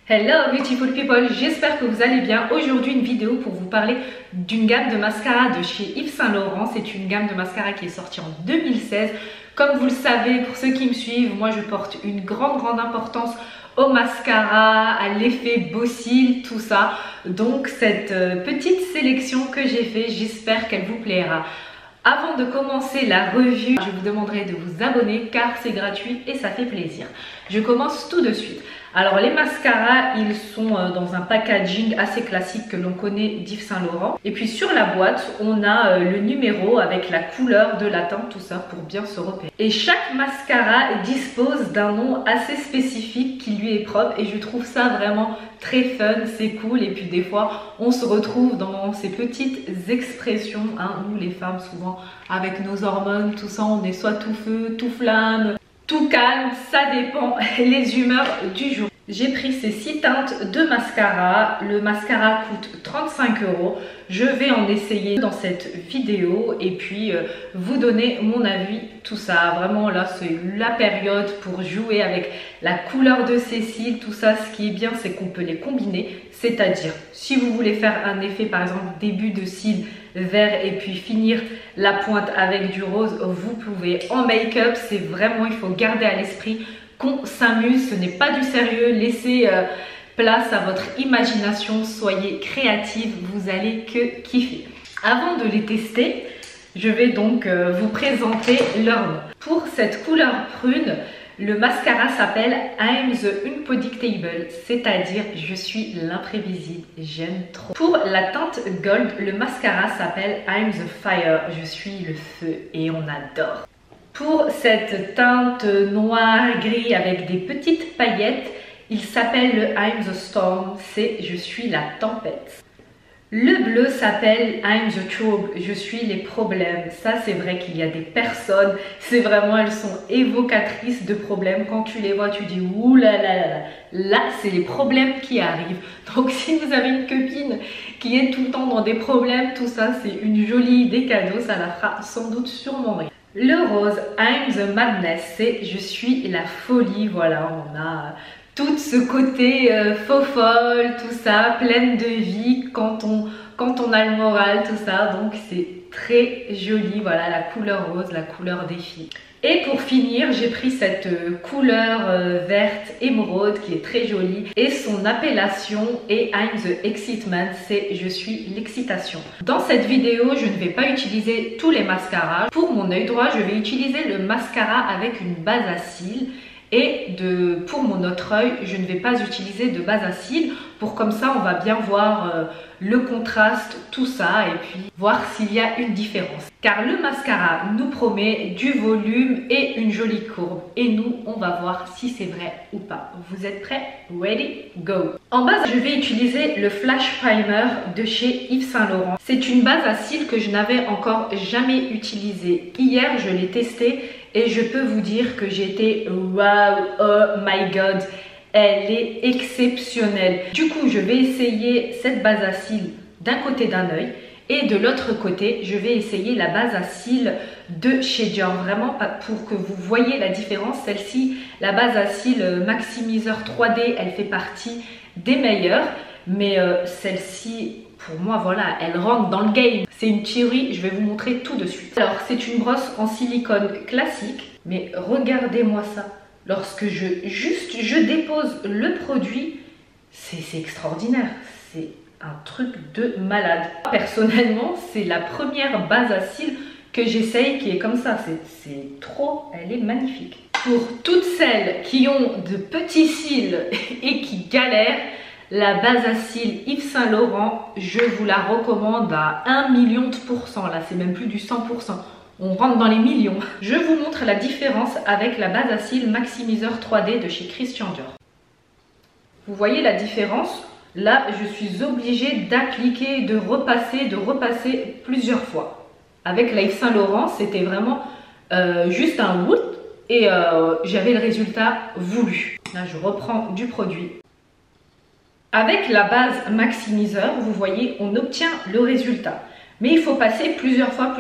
Hello beautiful people, j'espère que vous allez bien. Aujourd'hui une vidéo pour vous parler d'une gamme de mascara de chez Yves Saint Laurent. C'est une gamme de mascara qui est sortie en 2016. Comme vous le savez, pour ceux qui me suivent, moi je porte une grande importance au mascara, à l'effet beau cils, tout ça. Donc cette petite sélection que j'ai fait, j'espère qu'elle vous plaira. Avant de commencer la revue, je vous demanderai de vous abonner car c'est gratuit et ça fait plaisir. Je commence tout de suite. Alors les mascaras, ils sont dans un packaging assez classique que l'on connaît d'Yves Saint Laurent. Et puis sur la boîte, on a le numéro avec la couleur de la teinte, tout ça pour bien se repérer. Et chaque mascara dispose d'un nom assez spécifique qui lui est propre et je trouve ça vraiment très fun, c'est cool. Et puis des fois, on se retrouve dans ces petites expressions, hein, nous les femmes souvent avec nos hormones, tout ça, on est soit tout feu, tout flamme, tout calme, ça dépend les humeurs du jour. J'ai pris ces 6 teintes de mascara. Le mascara coûte 35 €. Je vais en essayer dans cette vidéo et puis vous donner mon avis, tout ça. Vraiment là, c'est la période pour jouer avec la couleur de ces cils, tout ça. Ce qui est bien, c'est qu'on peut les combiner. C'est-à-dire, si vous voulez faire un effet, par exemple, début de cils vert et puis finir la pointe avec du rose, vous pouvez. En make-up, c'est vraiment, il faut garder à l'esprit qu'on s'amuse, ce n'est pas du sérieux, laissez place à votre imagination, soyez créative, vous allez que kiffer. Avant de les tester, je vais donc vous présenter leur nom. Pour cette couleur prune, le mascara s'appelle I'm the Unpredictable, c'est-à-dire je suis l'imprévisible, j'aime trop. Pour la teinte gold, le mascara s'appelle I'm the Fire, je suis le feu et on adore. Pour cette teinte noire gris avec des petites paillettes, il s'appelle le I'm the Storm, c'est je suis la tempête. Le bleu s'appelle I'm the Trouble, je suis les problèmes. Ça c'est vrai qu'il y a des personnes, c'est vraiment, elles sont évocatrices de problèmes. Quand tu les vois, tu dis ouh là là là. Là c'est les problèmes qui arrivent. Donc si vous avez une copine qui est tout le temps dans des problèmes, tout ça c'est une jolie idée cadeau, ça la fera sans doute sûrement rire. Le rose, I'm the Madness, c'est je suis la folie. Voilà, on a tout ce côté faux folle, tout ça, pleine de vie quand on a le moral, tout ça. Donc c'est très joli, voilà, la couleur rose, la couleur des filles. Et pour finir, j'ai pris cette couleur verte émeraude qui est très jolie et son appellation est I'm the Excitement, c'est je suis l'excitation. Dans cette vidéo, je ne vais pas utiliser tous les mascaras. Pour mon œil droit, je vais utiliser le mascara avec une base à cils. Et pour mon autre œil, je ne vais pas utiliser de base à cils pour comme ça on va bien voir le contraste, tout ça et puis voir s'il y a une différence. Car le mascara nous promet du volume et une jolie courbe et nous on va voir si c'est vrai ou pas. Vous êtes prêts? Ready? Go! En base, je vais utiliser le Flash Primer de chez Yves Saint Laurent. C'est une base à cils que je n'avais encore jamais utilisée. Hier, je l'ai testée et je peux vous dire que j'étais wow, oh my god, elle est exceptionnelle. Du coup, je vais essayer cette base à cils d'un côté d'un œil et de l'autre côté, je vais essayer la base à cils de chez Dior. Vraiment pour que vous voyez la différence. Celle-ci, la base à cils maximiseur 3D, elle fait partie des meilleures. Mais celle-ci, pour moi, voilà, elle rentre dans le game. C'est une théorie, je vais vous montrer tout de suite. Alors, c'est une brosse en silicone classique, mais regardez-moi ça. Lorsque je dépose le produit, c'est extraordinaire. C'est un truc de malade. Personnellement, c'est la première base à cils que j'essaye qui est comme ça. C'est trop, elle est magnifique. Pour toutes celles qui ont de petits cils et qui galèrent, la base à cils Yves Saint Laurent, je vous la recommande à 1 million de pourcents. Là, c'est même plus du 100%. On rentre dans les millions. Je vous montre la différence avec la base à cils maximiseur 3D de chez Christian Dior. Vous voyez la différence? Là, je suis obligée d'appliquer, de repasser plusieurs fois. Avec la Yves Saint Laurent, c'était vraiment juste un whoop et j'avais le résultat voulu. Là, je reprends du produit. Avec la base maximiseur, vous voyez, on obtient le résultat. Mais il faut passer plusieurs fois.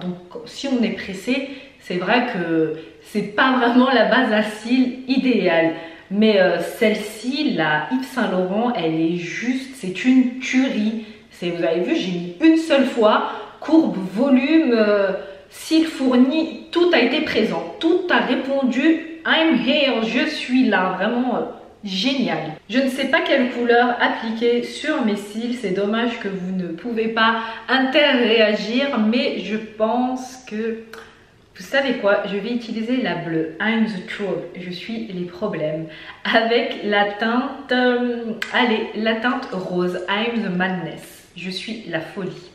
Donc si on est pressé, c'est vrai que c'est pas vraiment la base à cils idéale. Mais celle-ci, la Yves Saint Laurent, elle est juste, c'est une tuerie. Vous avez vu, j'ai mis une seule fois, courbe, volume, cils fournis, tout a été présent. Tout a répondu, I'm here, je suis là, vraiment génial. Je ne sais pas quelle couleur appliquer sur mes cils, c'est dommage que vous ne pouvez pas interréagir, mais je pense que, vous savez quoi, je vais utiliser la bleue, I'm the trouble, je suis les problèmes, avec la teinte, allez, la teinte rose, I'm the madness, je suis la folie.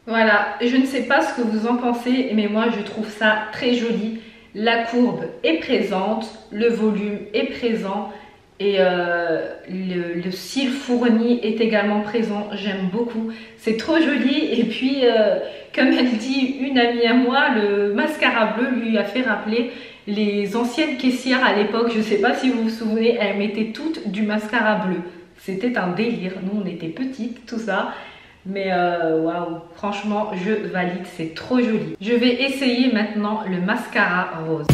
Voilà, je ne sais pas ce que vous en pensez, mais moi je trouve ça très joli. La courbe est présente, le volume est présent et le cil fourni est également présent. J'aime beaucoup, c'est trop joli. Et puis, comme elle dit une amie à moi, le mascara bleu lui a fait rappeler les anciennes caissières à l'époque. Je ne sais pas si vous vous souvenez, elles mettaient toutes du mascara bleu. C'était un délire, nous on était petites, tout ça. Mais waouh, franchement, je valide, c'est trop joli. Je vais essayer maintenant le mascara rose.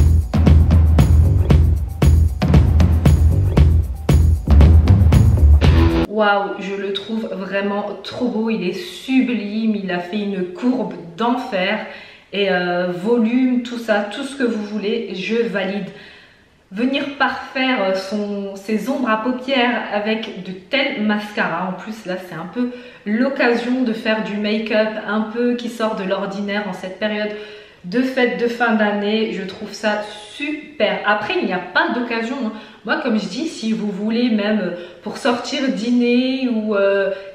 Waouh, je le trouve vraiment trop beau, il est sublime, il a fait une courbe d'enfer. Et volume, tout ça, tout ce que vous voulez, je valide. Venir parfaire ses ombres à paupières avec de tels mascaras. En plus là c'est un peu l'occasion de faire du make-up un peu qui sort de l'ordinaire en cette période de fête de fin d'année. Je trouve ça super. Après il n'y a pas d'occasion, hein. Moi comme je dis, si vous voulez même pour sortir dîner ou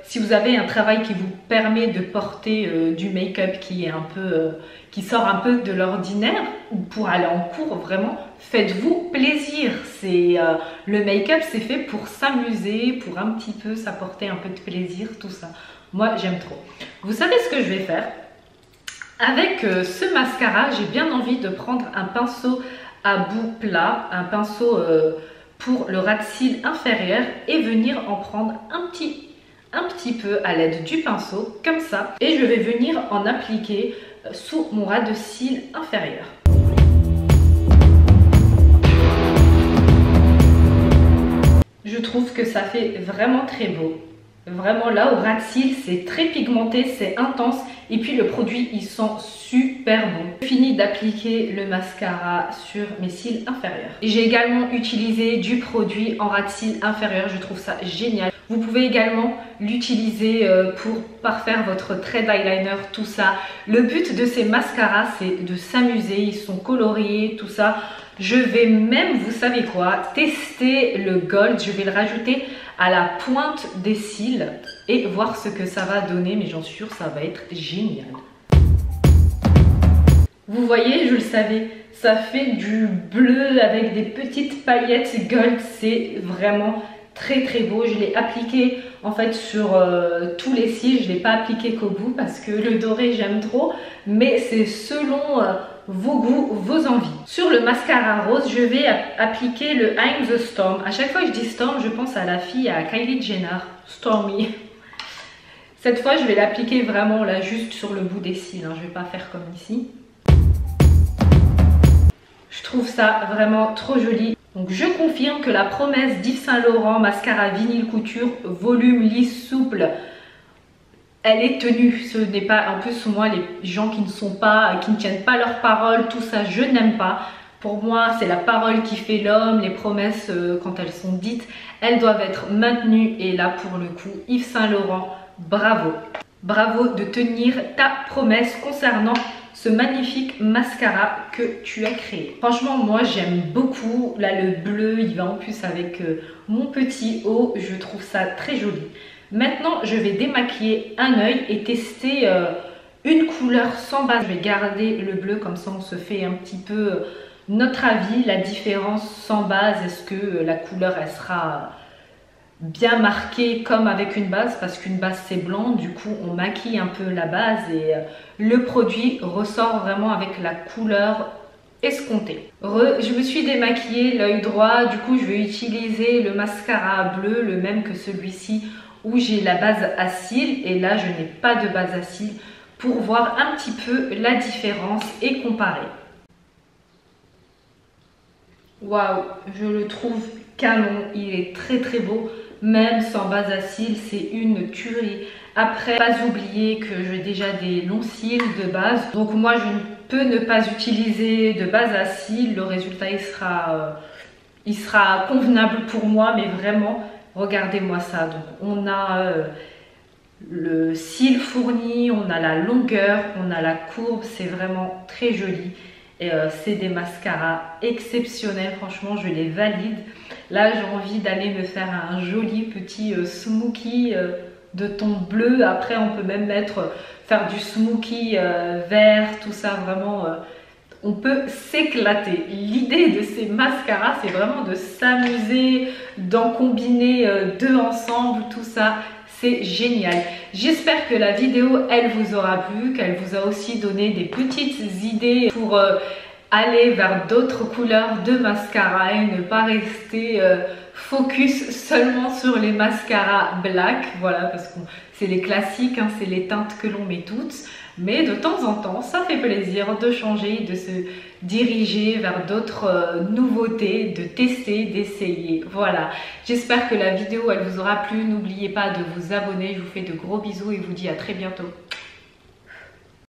si vous avez un travail qui vous permet de porter du make-up qui est un peu qui sort un peu de l'ordinaire, ou pour aller en cours, vraiment faites-vous plaisir. C'est le make-up, c'est fait pour s'amuser, pour un petit peu s'apporter un peu de plaisir, tout ça. Moi j'aime trop. Vous savez ce que je vais faire avec ce mascara? J'ai bien envie de prendre un pinceau à bout plat, un pinceau pour le ras de cils inférieur et venir en prendre un petit peu à l'aide du pinceau comme ça, et je vais venir en appliquer sous mon ras de cils inférieur. Je trouve que ça fait vraiment très beau. Vraiment là au ras de cils, c'est très pigmenté, c'est intense et puis le produit il sent super bon. J'ai fini d'appliquer le mascara sur mes cils inférieurs. J'ai également utilisé du produit en ras de cils inférieur, je trouve ça génial. Vous pouvez également l'utiliser pour parfaire votre trait d'eyeliner, tout ça. Le but de ces mascaras c'est de s'amuser, ils sont coloriés, tout ça. Je vais même, vous savez quoi, tester le gold, je vais le rajouter à la pointe des cils et voir ce que ça va donner, mais j'en suis sûre ça va être génial. Vous voyez, je le savais, ça fait du bleu avec des petites paillettes gold, c'est vraiment très très beau. Je l'ai appliqué en fait sur tous les cils, je ne l'ai pas appliqué qu'au bout parce que le doré j'aime trop, mais c'est selon vos goûts, vos envies. Sur le mascara rose, je vais appliquer le I'm the Storm. À chaque fois que je dis Storm, je pense à la fille, à Kylie Jenner, Stormy. Cette fois, je vais l'appliquer vraiment là, juste sur le bout des cils, hein. Je ne vais pas faire comme ici. Je trouve ça vraiment trop joli. Donc je confirme que la promesse d'Yves Saint Laurent mascara vinyle couture, volume lisse souple, elle est tenue. Ce n'est pas, en plus moi les gens qui ne tiennent pas leurs paroles, tout ça je n'aime pas. Pour moi c'est la parole qui fait l'homme, les promesses quand elles sont dites, elles doivent être maintenues. Et là pour le coup Yves Saint Laurent, bravo. Bravo de tenir ta promesse concernant ce magnifique mascara que tu as créé. Franchement moi j'aime beaucoup. Là le bleu il va en plus avec mon petit haut, je trouve ça très joli. Maintenant je vais démaquiller un œil et tester une couleur sans base. Je vais garder le bleu, comme ça on se fait un petit peu notre avis, la différence sans base. Est-ce que la couleur elle sera bien marquée comme avec une base, parce qu'une base c'est blanc, du coup on maquille un peu la base et le produit ressort vraiment avec la couleur escomptée. Je me suis démaquillée l'œil droit, du coup je vais utiliser le mascara bleu, le même que celui-ci où j'ai la base à cils, et là je n'ai pas de base à cils, pour voir un petit peu la différence et comparer. Waouh, je le trouve canon, il est très très beau, même sans base à cils, c'est une tuerie. Après, pas oublier que j'ai déjà des longs cils de base, donc moi je ne peux ne pas utiliser de base à cils, le résultat il sera convenable pour moi, mais vraiment, regardez-moi ça. Donc on a le cil fourni, on a la longueur, on a la courbe, c'est vraiment très joli. Et c'est des mascaras exceptionnels, franchement je les valide. Là j'ai envie d'aller me faire un joli petit smoky de ton bleu. Après on peut même faire du smoky vert, tout ça vraiment. On peut s'éclater. L'idée de ces mascaras, c'est vraiment de s'amuser, d'en combiner deux ensemble, tout ça. C'est génial. J'espère que la vidéo, elle vous aura plu, qu'elle vous a aussi donné des petites idées pour aller vers d'autres couleurs de mascara et ne pas rester focus seulement sur les mascaras black. Voilà, parce que c'est les classiques, hein, c'est les teintes que l'on met toutes. Mais de temps en temps, ça fait plaisir de changer, de se diriger vers d'autres nouveautés, de tester, d'essayer. Voilà, j'espère que la vidéo elle vous aura plu. N'oubliez pas de vous abonner. Je vous fais de gros bisous et vous dis à très bientôt.